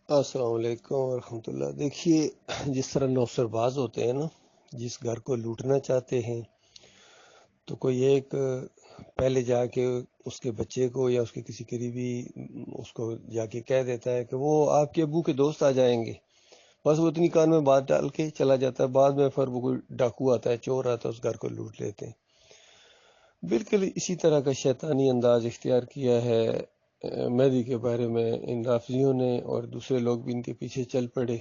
السلام علیکم ورحمۃ اللہ۔ دیکھیے، جس طرح نوسر باز ہوتے ہیں نا، جس گھر کو لوٹنا چاہتے ہیں تو کوئی ایک پہلے جا کے اس کے بچے کو یا اس کے کسی قریبی اس کو جا کے کہہ دیتا ہے کہ وہ آپ کے ابو کے دوست آ جائیں گے، بس وہ اتنی کان میں بات ڈال کے چلا جاتا ہے۔ بعد میں پھر وہ کوئی ڈاکو آتا ہے، چور آتا ہے، اس گھر کو لوٹ لیتے ہیں۔ بالکل اسی طرح کا شیطانی انداز اختیار کیا ہے مہدی کے بارے میں ان رافضیوں نے، اور دوسرے لوگ بھی ان کے پیچھے چل پڑے۔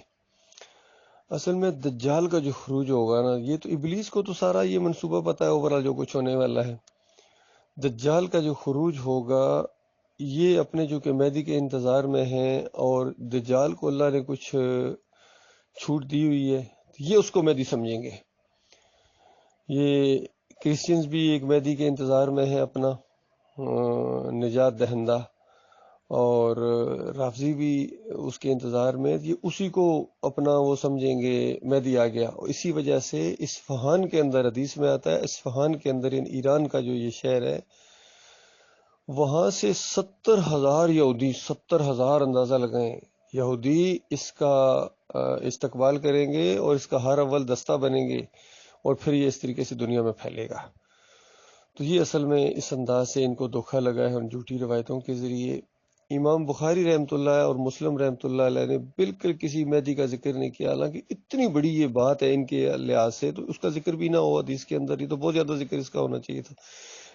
اصل میں دجال کا جو خروج ہوگا نا، یہ تو ابلیس کو تو سارا یہ منصوبہ پتا ہے اوورال جو کچھ ہونے والا ہے۔ دجال کا جو خروج ہوگا، یہ اپنے جو کہ مہدی کے انتظار میں ہیں، اور دجال کو اللہ نے کچھ چھوٹ دی ہوئی ہے، یہ اس کو مہدی سمجھیں گے۔ یہ کرسچنز بھی ایک مہدی کے انتظار میں ہیں اپنا نجات دہندہ، اور رافضی بھی اس کے انتظار میں، یہ اسی کو اپنا وہ سمجھیں گے مہدی آ گیا۔ اسی وجہ سے اصفہان کے اندر حدیث میں آتا ہے، اصفہان کے اندر ایران کا جو یہ شہر ہے، وہاں سے 70,000 یہودی، 70,000 اندازہ لگائیں، یہودی اس کا استقبال کریں گے اور اس کا ہر اول دستہ بنیں گے، اور پھر یہ اس طریقے سے دنیا میں پھیلے گا۔ تو یہ اصل میں اس انداز سے ان کو دھوکہ لگا ہے ان جھوٹی روایتوں کے ذریعے۔ امام بخاری رحمۃ اللہ اور مسلم رحمۃ اللہ علیہ نے بالکل کسی مہدی کا ذکر نہیں کیا، حالانکہ اتنی بڑی یہ بات ہے ان کے لحاظ سے، تو اس کا ذکر بھی نہ ہو حدیث کے اندر، یہ تو بہت زیادہ ذکر اس کا ہونا چاہیے تھا،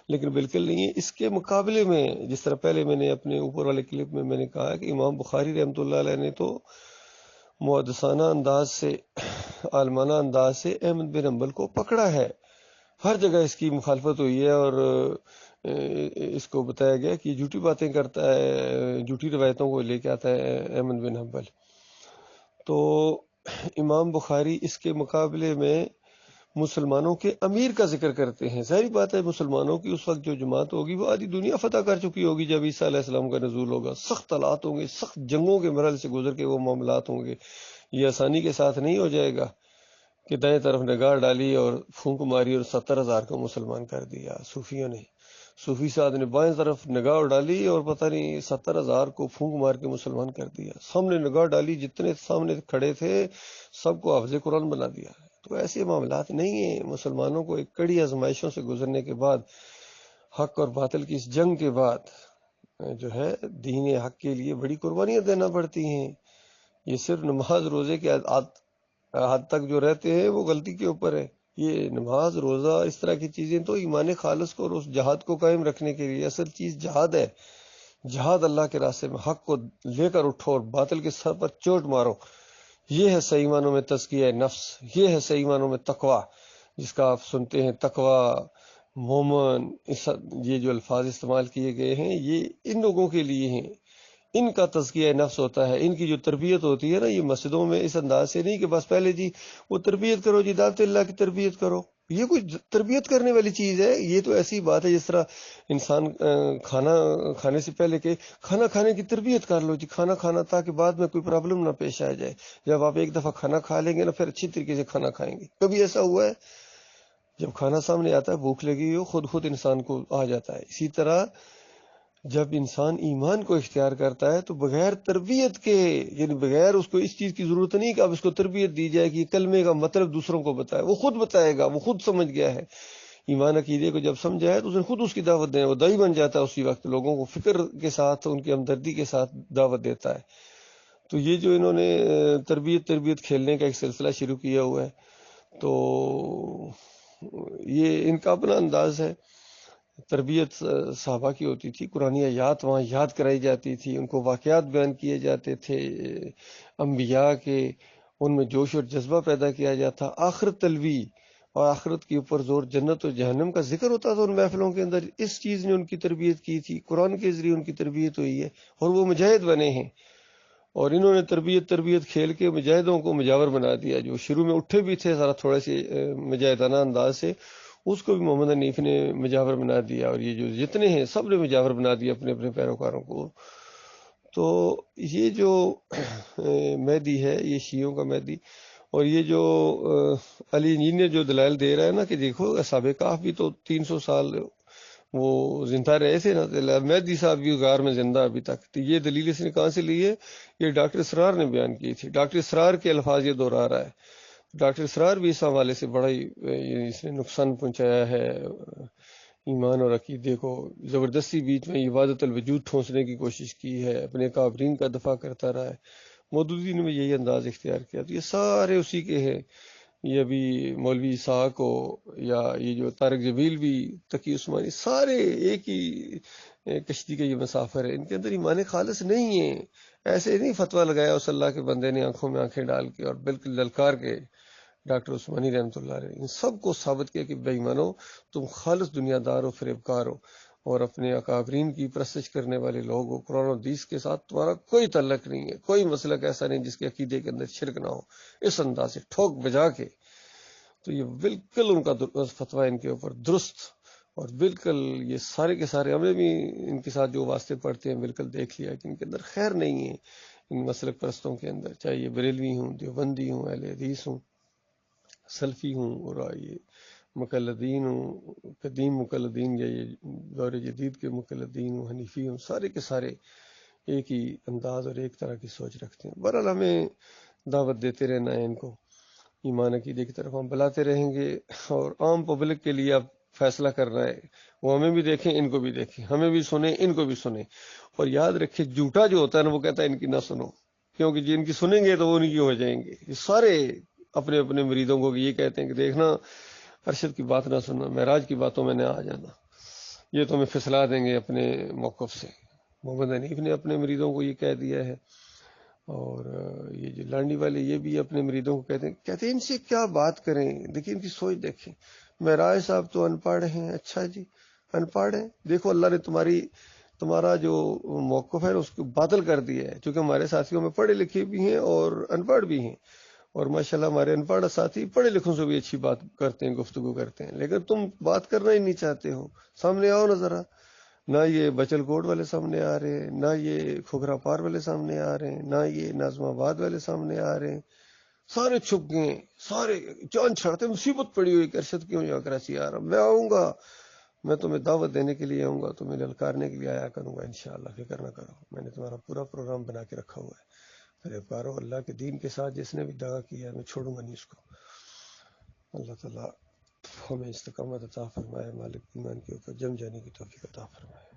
لیکن بالکل نہیں ہے۔ اس کے مقابلے میں، جس طرح پہلے میں نے اپنے اوپر والے کلپ میں نے کہا کہ امام بخاری رحمۃ اللہ علیہ نے تو محدثانہ انداز سے، عالمانہ انداز سے احمد بن حنبل کو پکڑا ہے۔ ہر جگہ اس کی مخالفت ہوئی ہے، اور اس کو بتایا گیا کہ یہ جھوٹی باتیں کرتا ہے، جھوٹی روایتوں کو لے کے آتا ہے احمد بن حنبل۔ تو امام بخاری اس کے مقابلے میں مسلمانوں کے امیر کا ذکر کرتے ہیں۔ ظاہری بات ہے، مسلمانوں کی اس وقت جو جماعت ہوگی وہ آدھی دنیا فتح کر چکی ہوگی جب عیسیٰ علیہ السلام کا نزول ہوگا۔ سخت حالات ہوں گے، سخت جنگوں کے مرحلے سے گزر کے وہ معاملات ہوں گے۔ یہ آسانی کے ساتھ نہیں ہو جائے گا کہ دائیں طرف نگاہ ڈالی اور پھونک ماری اور 70,000 کو مسلمان کر دیا صوفیوں نے۔ صوفی سعد نے بائیں طرف نگاہ ڈالی اور پتہ نہیں 70,000 کو پھونک مار کے مسلمان کر دیا۔ سامنے نگاہ ڈالی، جتنے سامنے کھڑے تھے سب کو حافظ قرآن بنا دیا۔ تو ایسے معاملات نہیں ہیں۔ مسلمانوں کو ایک کڑی آزمائشوں سے گزرنے کے بعد، حق اور باطل کی اس جنگ کے بعد، جو ہے دین حق کے لیے بڑی قربانیاں دینا پڑتی ہیں۔ یہ صرف نماز روزے کے حد تک جو رہتے ہیں وہ غلطی کے اوپر ہے۔ یہ نماز روزہ اس طرح کی چیزیں تو ایمان خالص کو اور اس جہاد کو قائم رکھنے کے لیے، اصل چیز جہاد ہے۔ جہاد اللہ کے راستے میں، حق کو لے کر اٹھو اور باطل کے سر پر چوٹ مارو۔ یہ ہے صحیح معنوں میں تزکیہ نفس، یہ ہے صحیح معنوں میں تقوی، جس کا آپ سنتے ہیں تقوی، مومن، یہ جو الفاظ استعمال کیے گئے ہیں یہ ان لوگوں کے لیے ہیں۔ ان کا تزکیہ نفس ہوتا ہے، ان کی جو تربیت ہوتی ہے نا، یہ مسجدوں میں اس انداز سے نہیں کہ بس پہلے جی وہ تربیت کرو، جی دعوت اللہ کی تربیت کرو۔ یہ کوئی تربیت کرنے والی چیز ہے؟ یہ تو ایسی بات ہے جس طرح انسان کھانا کھانے سے پہلے کہ کھانا کھانے کی تربیت کر لو، جی کھانا کھانا تاکہ بعد میں کوئی پرابلم نہ پیش آ جائے۔ جب آپ ایک دفعہ کھانا کھا لیں گے نا، پھر اچھی طریقے سے کھانا کھائیں گے۔ کبھی ایسا ہوا ہے جب کھانا سامنے آتا ہے بھوک لگی ہو، خود انسان کو آ جاتا ہے۔ اسی طرح جب انسان ایمان کو اختیار کرتا ہے تو بغیر تربیت کے، یعنی بغیر اس کو اس چیز کی ضرورت نہیں کہ اب اس کو تربیت دی جائے کہ یہ کلمے کا مطلب دوسروں کو بتائے، وہ خود بتائے گا، وہ خود سمجھ گیا ہے۔ ایمان عقیدے کو جب سمجھا ہے تو اس نے خود اس کی دعوت دینا، وہ دائی بن جاتا ہے اسی وقت، لوگوں کو فکر کے ساتھ، ان کی ہمدردی کے ساتھ دعوت دیتا ہے۔ تو یہ جو انہوں نے تربیت کھیلنے کا ایک سلسلہ شروع کیا ہوا ہے، تو یہ ان کا اپنا انداز ہے۔ تربیت صحابہ کی ہوتی تھی، قرآن آیات وہاں یاد کرائی جاتی تھی، ان کو واقعات بیان کیے جاتے تھے انبیاء کے، ان میں جوش اور جذبہ پیدا کیا جاتا، آخرت طلبی اور آخرت کے اوپر زور، جنت اور جہنم کا ذکر ہوتا تھا ان محفلوں کے اندر۔ اس چیز نے ان کی تربیت کی تھی، قرآن کے ذریعے ان کی تربیت ہوئی ہے، اور وہ مجاہد بنے ہیں۔ اور انہوں نے تربیت کھیل کے مجاہدوں کو مجاور بنا دیا۔ جو شروع میں اٹھے بھی تھے ذرا تھوڑے سے مجاہدانہ انداز سے، اس کو بھی محمد حنیف نے مجاور بنا دیا، اور یہ جو جتنے ہیں سب نے مجاور بنا دیا اپنے اپنے پیروکاروں کو۔ تو یہ جو مہدی ہے، یہ شیعوں کا مہدی، اور یہ جو علی جی نے جو دلائل دے رہا ہے نا کہ دیکھو اصحاب کہف بھی تو 300 سال وہ زندہ رہے تھے نا، مہدی صاحب بھی غار میں زندہ ابھی تک. تو یہ دلیل اس نے کہاں سے لی ہے؟ یہ ڈاکٹر اسرار نے بیان کی تھی. ڈاکٹر اسرار کے الفاظ یہ دہرا رہا ہے. ڈاکٹر اسرار بھی اس حوالے سے بڑا ہی اس نے نقصان پہنچایا ہے ایمان اور عقیدے کو. زبردستی بیچ میں عبادت الوجود ٹھونسنے کی کوشش کی ہے، اپنے کافرین کا دفاع کرتا رہا ہے. مودودی نے بھی یہی انداز اختیار کیا. تو یہ سارے اسی کے ہیں. یہ ابھی مولوی اسحاق ہو یا یہ جو طارق جبیل بھی، تقی عثمانی، سارے ایک ہی کشتی کے یہ مسافر ہیں. ان کے اندر ایمان خالص نہیں ہے. ایسے نہیں فتویٰ لگایا اس اللہ کے بندے نے آنکھوں میں آنکھیں ڈال کے اور بالکل للکار کے ڈاکٹر عثمانی رحمۃ اللہ علیہ ان سب کو ثابت کیا کہ بے ایمانو، تم خالص دنیا دار ہو، فریبکار ہو، اور اپنے اکابرین کی پرستش کرنے والے لوگ ہو. قرآن و حدیث کے ساتھ تمہارا کوئی تعلق نہیں ہے. کوئی مسلک ایسا نہیں جس کے عقیدے کے اندر شرک نہ ہو. اس انداز سے ٹھوک بجا کے تو یہ بالکل ان کا فتویٰ ان کے اوپر درست، اور بالکل یہ سارے کے سارے ہمیں بھی ان کے ساتھ جو واسطے پڑھتے ہیں بالکل دیکھ لیا کہ ان کے اندر خیر نہیں ہے. ان مسلک پرستوں کے اندر، چاہے یہ بریلوی ہوں، دیوبندی ہوں، اہل حدیث ہوں، سلفی ہوں، اور یہ مقلدین ہوں، قدیم مقلدین یا یہ دور جدید کے مقلدین ہوں، حنیفی ہوں، سارے کے سارے ایک ہی انداز اور ایک طرح کی سوچ رکھتے ہیں. بہرحال ہمیں دعوت دیتے رہنا ہے ان کو، ایمان عقیدے کی طرف ہم بلاتے رہیں گے. اور عام پبلک کے لیے اب فیصلہ کرنا ہے. وہ ہمیں بھی دیکھیں، ان کو بھی دیکھیں، ہمیں بھی سنیں، ان کو بھی سنیں. اور یاد رکھیں، جھوٹا جو ہوتا ہے نا وہ کہتا ہے ان کی نہ سنو، کیونکہ جن کی سنیں گے تو وہ ان کی ہو جائیں گے. یہ سارے اپنے اپنے مریدوں کو یہ کہتے ہیں کہ دیکھنا ارشد کی بات نہ سننا، معراج کی باتوں میں نہ آ جانا، یہ تمہیں پھسلا دیں گے اپنے موقف سے. محمد حنیف نے اپنے مریدوں کو یہ کہہ دیا ہے. اور یہ جو لانڈی والے یہ بھی اپنے مریدوں کو کہتے ہیں ان سے کیا بات کریں. دیکھیں ان کی سوچ دیکھیں. معراج صاحب تو ان پڑھ ہیں. اچھا جی، ان پڑھ ہیں. دیکھو اللہ نے تمہارا جو موقف ہے اس کو باطل کر دیا ہے، چونکہ ہمارے ساتھیوں میں پڑھے لکھے بھی ہیں اور ان پڑھ بھی ہیں، اور ماشاءاللہ ہمارے ان پڑھ ساتھی پڑھے لکھوں سے بھی اچھی بات کرتے ہیں، گفتگو کرتے ہیں. لیکن تم بات کرنا ہی نہیں چاہتے ہو. سامنے آؤ نا ذرا. نہ یہ بچل کوٹ والے سامنے آ رہے ہیں، نہ یہ کھوکھرا پار والے سامنے آ رہے ہیں، نہ یہ نازم آباد والے سامنے آ رہے ہیں. سارے چھپ گئے، سارے جان چھڑتے. مصیبت پڑی ہوئی کہ ارشد کیوں یا کراچی آ رہا. میں آؤں گا، میں تمہیں دعوت دینے کے لیے آؤں گا، تمہیں للکارنے کے لیے آیا کروں گا انشاءاللہ. فکر نہ کرو، میں نے تمہارا پورا پروگرام بنا کے رکھا ہوا ہے. فریبکارو، اللہ کے دین کے ساتھ جس نے بھی دعا کیا ہے میں چھوڑوں گا نہیں اس کو. اللہ تعالیٰ ہمیں استقامت عطا فرمائے، مالک ایمان کے اوپر جم جانے کی توفیق عطا فرمائے.